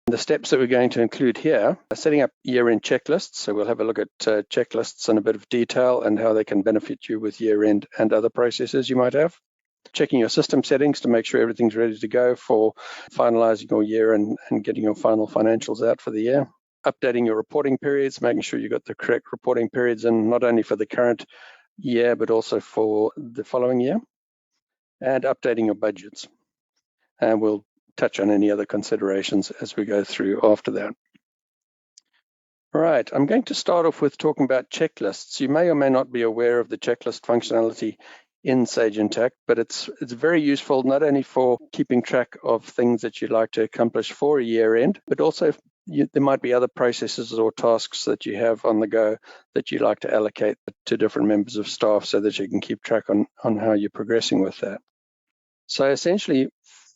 The steps that we're going to include here are setting up year-end checklists. So we'll have a look at checklists in a bit of detail and how they can benefit you with year-end and other processes you might have. Checking your system settings to make sure everything's ready to go for finalizing your year and getting your final financials out for the year. Updating your reporting periods, making sure you've got the correct reporting periods in, not only for the current year, but also for the following year. And updating your budgets. And we'll touch on any other considerations as we go through after that. All right, I'm going to start off with talking about checklists. You may or may not be aware of the checklist functionality in Sage Intacct, but it's very useful not only for keeping track of things that you'd like to accomplish for a year end, but also there might be other processes or tasks that you have on the go that you'd like to allocate to different members of staff so that you can keep track on how you're progressing with that. So essentially,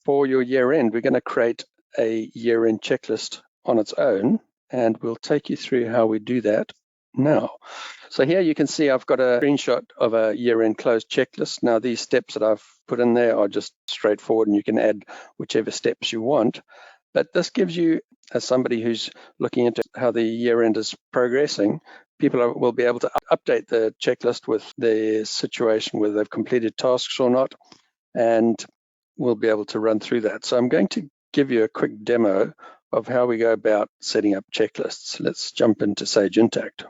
for your year end, we're going to create a year end checklist on its own, and we'll take you through how we do that now. So here you can see I've got a screenshot of a year end close checklist. Now these steps that I've put in there are just straightforward, and you can add whichever steps you want. But this gives you, as somebody who's looking into how the year end is progressing, people will be able to update the checklist with the situation, whether they've completed tasks or not, and we'll be able to run through that. So I'm going to give you a quick demo of how we go about setting up checklists. Let's jump into Sage Intacct.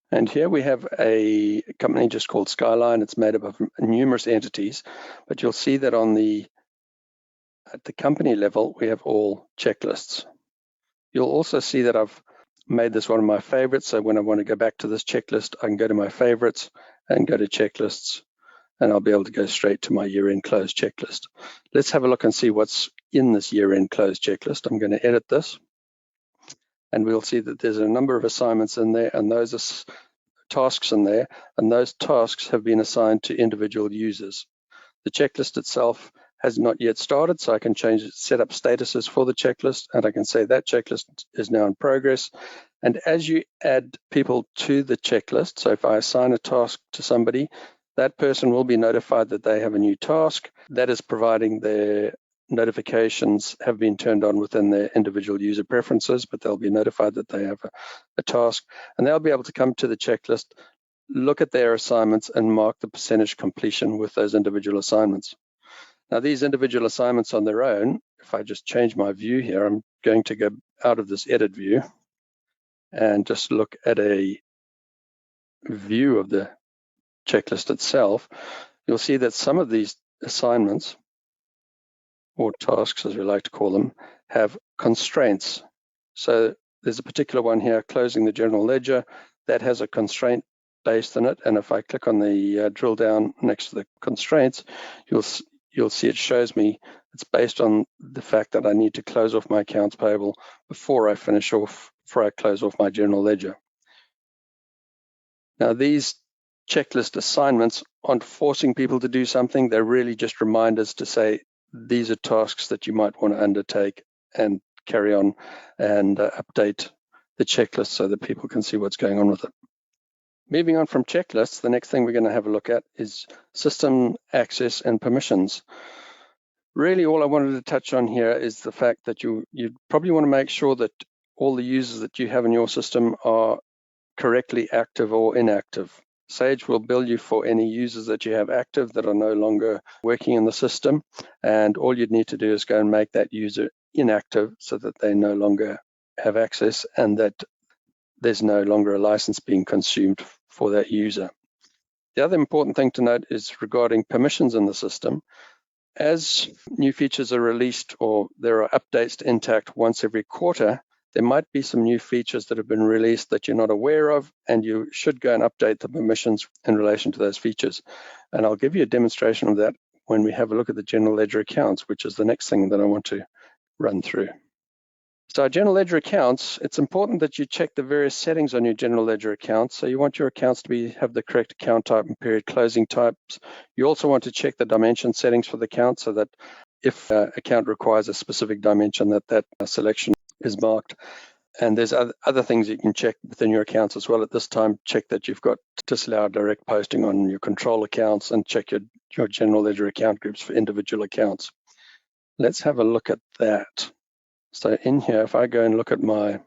And here we have a company just called Skyline. It's made up of numerous entities, but you'll see that at the company level, we have all checklists. You'll also see that I've made this one of my favorites. So when I want to go back to this checklist, I can go to my favorites and go to checklists, and I'll be able to go straight to my year-end close checklist. Let's have a look and see what's in this year-end close checklist. I'm going to edit this, and we'll see that there's a number of assignments in there, and those are tasks in there, and those tasks have been assigned to individual users. The checklist itself has not yet started, so I can set up statuses for the checklist, and I can say that checklist is now in progress. And as you add people to the checklist, so if I assign a task to somebody, that person will be notified that they have a new task. That is providing their notifications have been turned on within their individual user preferences, but they'll be notified that they have a task, and they'll be able to come to the checklist, look at their assignments, and mark the percentage completion with those individual assignments. Now, these individual assignments on their own, if I just change my view here, I'm going to go out of this edit view and just look at a view of the checklist itself. You'll see that some of these assignments, or tasks as we like to call them, have constraints. So there's a particular one here, closing the general ledger, that has a constraint based on it. And if I click on the drill down next to the constraints, you'll see it shows me it's based on the fact that I need to close off my accounts payable before I close off my general ledger. Now, these checklist assignments aren't forcing people to do something. They're really just reminders to say, these are tasks that you might want to undertake and carry on and update the checklist so that people can see what's going on with it. Moving on from checklists, the next thing we're going to have a look at is system access and permissions. Really, all I wanted to touch on here is the fact that you probably want to make sure that all the users that you have in your system are correctly active or inactive. Sage will bill you for any users that you have active that are no longer working in the system, and all you'd need to do is go and make that user inactive so that they no longer have access and that there's no longer a license being consumed for that user. The other important thing to note is regarding permissions in the system. As new features are released or there are updates to Intacct once every quarter, there might be some new features that have been released that you're not aware of, and you should go and update the permissions in relation to those features. And I'll give you a demonstration of that when we have a look at the general ledger accounts, which is the next thing that I want to run through. So our general ledger accounts, it's important that you check the various settings on your general ledger accounts. So you want your accounts to have the correct account type and period closing types. You also want to check the dimension settings for the account so that if account requires a specific dimension, that selection is marked. And there's other things you can check within your accounts as well. At this time, check that you've got disallow direct posting on your control accounts and check your general ledger account groups for individual accounts. Let's have a look at that. So in here, if I go and look at my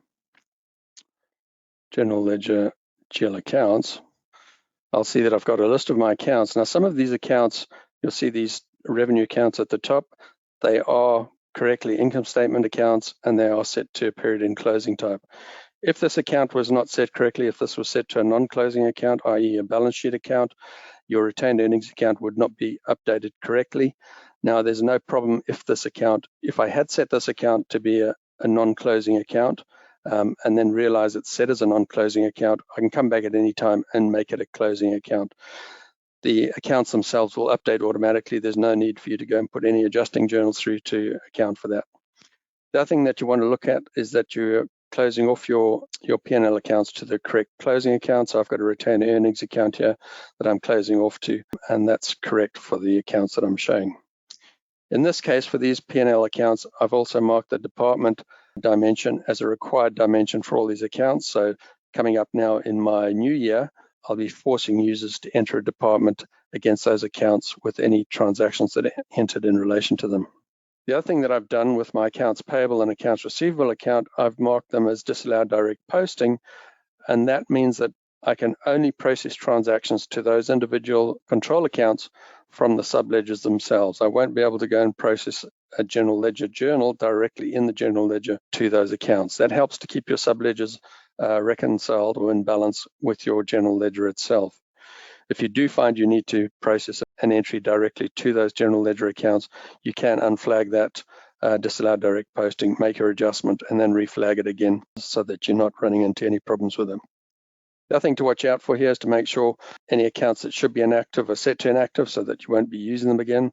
general ledger GL accounts, I'll see that I've got a list of my accounts. Now, some of these accounts, you'll see these revenue accounts at the top. They are correctly income statement accounts, and they are set to a period end closing type. If this account was not set correctly, if this was set to a non-closing account, i.e. a balance sheet account, your retained earnings account would not be updated correctly. Now, there's no problem if I had set this account to be a non-closing account, and then realize it's set as a non-closing account, I can come back at any time and make it a closing account. The accounts themselves will update automatically. There's no need for you to go and put any adjusting journals through to account for that. The other thing that you want to look at is that you're closing off your P&L accounts to the correct closing account. So I've got a retained earnings account here that I'm closing off to, and that's correct for the accounts that I'm showing. In this case, for these P&L accounts, I've also marked the department dimension as a required dimension for all these accounts. So coming up now in my new year, I'll be forcing users to enter a department against those accounts with any transactions that are entered in relation to them. The other thing that I've done with my accounts payable and accounts receivable account, I've marked them as disallowed direct posting, and that means that I can only process transactions to those individual control accounts from the subledgers themselves. I won't be able to go and process a general ledger journal directly in the general ledger to those accounts. That helps to keep your subledgers reconciled or in balance with your general ledger itself. If you do find you need to process an entry directly to those general ledger accounts, you can unflag that disallowed direct posting, make your adjustment, and then reflag it again so that you're not running into any problems with them. The other thing to watch out for here is to make sure any accounts that should be inactive are set to inactive so that you won't be using them again.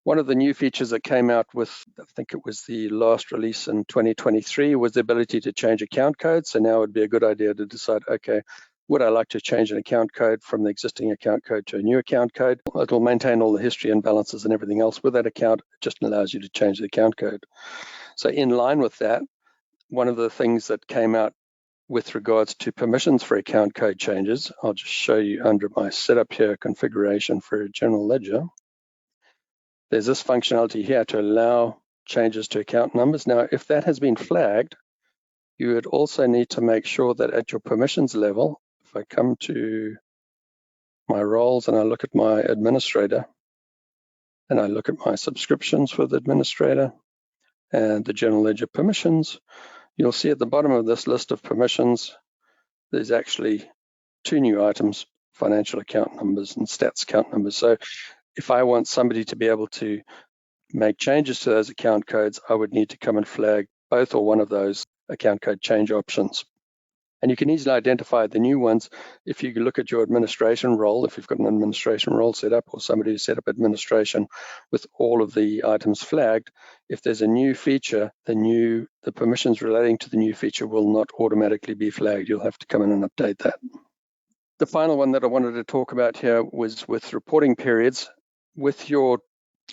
One of the new features that came out with, I think it was the last release in 2023, was the ability to change account codes. So now would be a good idea to decide, okay, would I like to change an account code from the existing account code to a new account code? It'll maintain all the history and balances and everything else with that account. It just allows you to change the account code. So in line with that, one of the things that came out with regards to permissions for account code changes, I'll just show you under my setup here, configuration for a general ledger. There's this functionality here to allow changes to account numbers. Now, if that has been flagged, you would also need to make sure that at your permissions level, if I come to my roles and I look at my administrator, and I look at my subscriptions for the administrator and the general ledger permissions, you'll see at the bottom of this list of permissions, there's actually two new items, financial account numbers and stats account numbers. So if I want somebody to be able to make changes to those account codes, I would need to come and flag both or one of those account code change options. And you can easily identify the new ones if you look at your administration role, if you've got an administration role set up or somebody who set up administration with all of the items flagged. If there's a new feature, the permissions relating to the new feature will not automatically be flagged. You'll have to come in and update that. The final one that I wanted to talk about here was with reporting periods. With your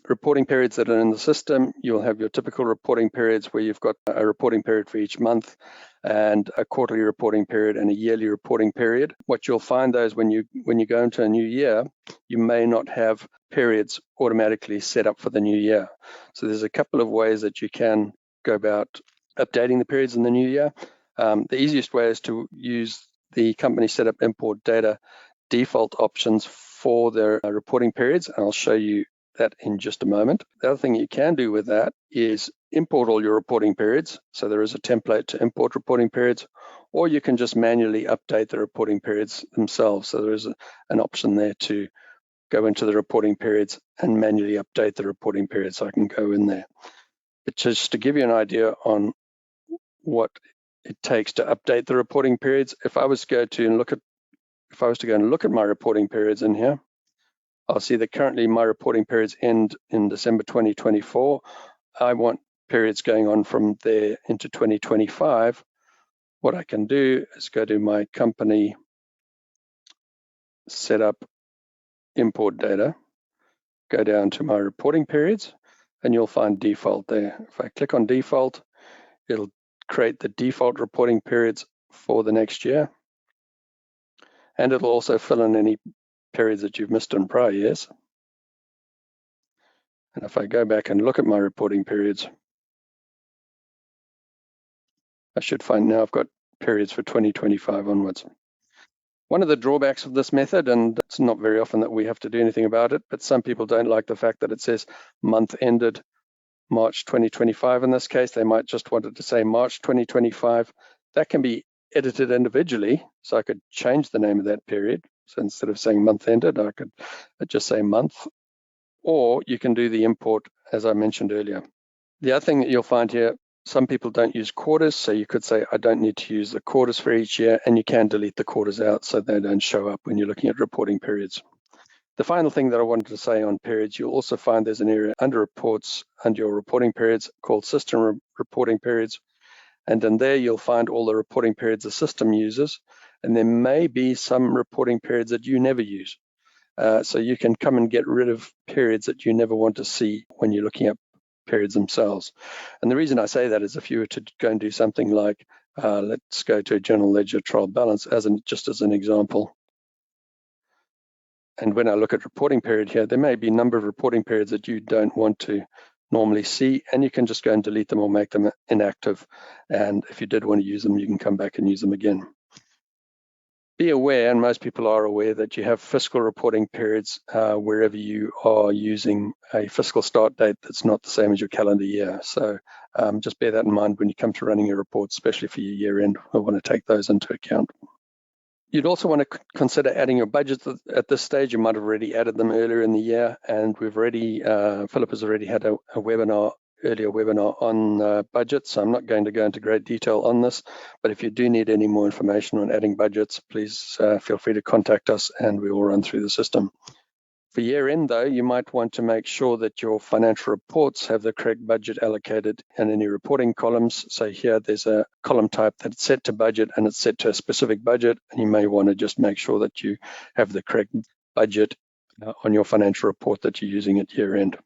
reporting periods that are in the system, you'll have your typical reporting periods where you've got a reporting period for each month and a quarterly reporting period and a yearly reporting period. What you'll find though is when you go into a new year, you may not have periods automatically set up for the new year. So there's a couple of ways that you can go about updating the periods in the new year. The easiest way is to use the company setup import data default options for their reporting periods, and I'll show you that in just a moment. The other thing you can do with that is import all your reporting periods. So there is a template to import reporting periods, or you can just manually update the reporting periods themselves. So there is an option there to go into the reporting periods and manually update the reporting periods. So I can go in there. But just to give you an idea on what it takes to update the reporting periods, if I was to go and look at my reporting periods in here, I'll see that currently my reporting periods end in December 2024. I want periods going on from there into 2025. What I can do is go to my company setup import data, go down to my reporting periods, and you'll find default there. If I click on default, it'll create the default reporting periods for the next year. And it'll also fill in any periods that you've missed in prior years. And if I go back and look at my reporting periods, I should find now I've got periods for 2025 onwards. One of the drawbacks of this method, and it's not very often that we have to do anything about it, but some people don't like the fact that it says month ended March 2025 in this case. They might just want it to say March 2025. That can be edited individually, so I could change the name of that period. So instead of saying month ended, I could just say month, or you can do the import as I mentioned earlier. The other thing that you'll find here, some people don't use quarters, so you could say I don't need to use the quarters for each year, and you can delete the quarters out so they don't show up when you're looking at reporting periods. The final thing that I wanted to say on periods, you'll also find there's an area under reports, under your reporting periods, called system reporting periods. And in there, you'll find all the reporting periods the system uses. And there may be some reporting periods that you never use. So you can come and get rid of periods that you never want to see when you're looking at periods themselves. And the reason I say that is if you were to go and do something like, let's go to a general ledger trial balance just as an example. And when I look at reporting period here, there may be a number of reporting periods that you don't want to normally see, and you can just go and delete them or make them inactive. And if you did want to use them, you can come back and use them again. Be aware, and most people are aware, that you have fiscal reporting periods wherever you are using a fiscal start date that's not the same as your calendar year. So just bear that in mind when you come to running your reports, especially for your year end. We'll want to take those into account. You'd also want to consider adding your budgets at this stage. You might have already added them earlier in the year, and we've already, Philip has already had a earlier webinar on budgets, so I'm not going to go into great detail on this, but if you do need any more information on adding budgets, please feel free to contact us and we will run through the system. For year end though, you might want to make sure that your financial reports have the correct budget allocated in any reporting columns. So here there's a column type that's set to budget and it's set to a specific budget, and you may want to just make sure that you have the correct budget on your financial report that you're using at year end.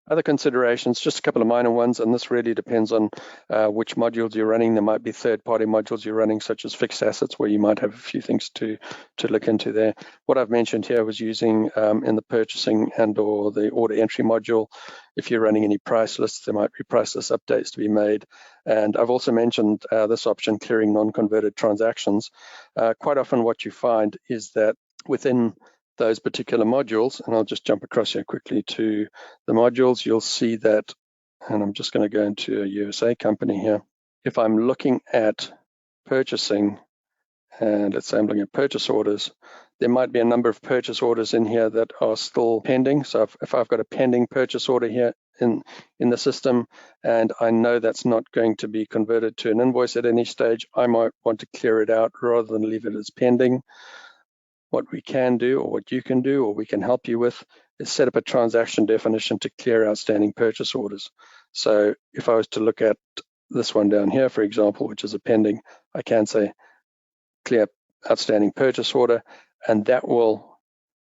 Other considerations, just a couple of minor ones, and this really depends on which modules you're running. There might be third-party modules you're running, such as fixed assets, where you might have a few things to look into there. What I've mentioned here was using in the purchasing and or the order entry module. If you're running any price lists, there might be price list updates to be made. And I've also mentioned this option, clearing non-converted transactions. Quite often what you find is that within those particular modules, and I'll just jump across here quickly to the modules, you'll see that, and I'm just going to go into a USA company here. If I'm looking at purchasing, and let's say I'm looking at purchase orders, there might be a number of purchase orders in here that are still pending. So if I've got a pending purchase order here in the system, and I know that's not going to be converted to an invoice at any stage, I might want to clear it out rather than leave it as pending. What we can do, or what you can do, or we can help you with, is set up a transaction definition to clear outstanding purchase orders. So if I was to look at this one down here, for example, which is a pending, I can say clear outstanding purchase order, and that will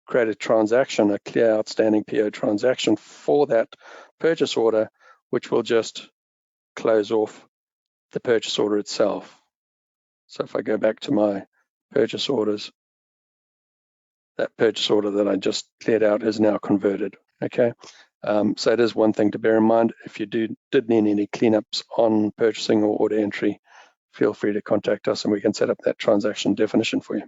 create a transaction, a clear outstanding PO transaction for that purchase order, which will just close off the purchase order itself. So if I go back to my purchase orders, that purchase order that I just cleared out is now converted, okay? So it is one thing to bear in mind. If you did need any cleanups on purchasing or order entry, feel free to contact us and we can set up that transaction definition for you.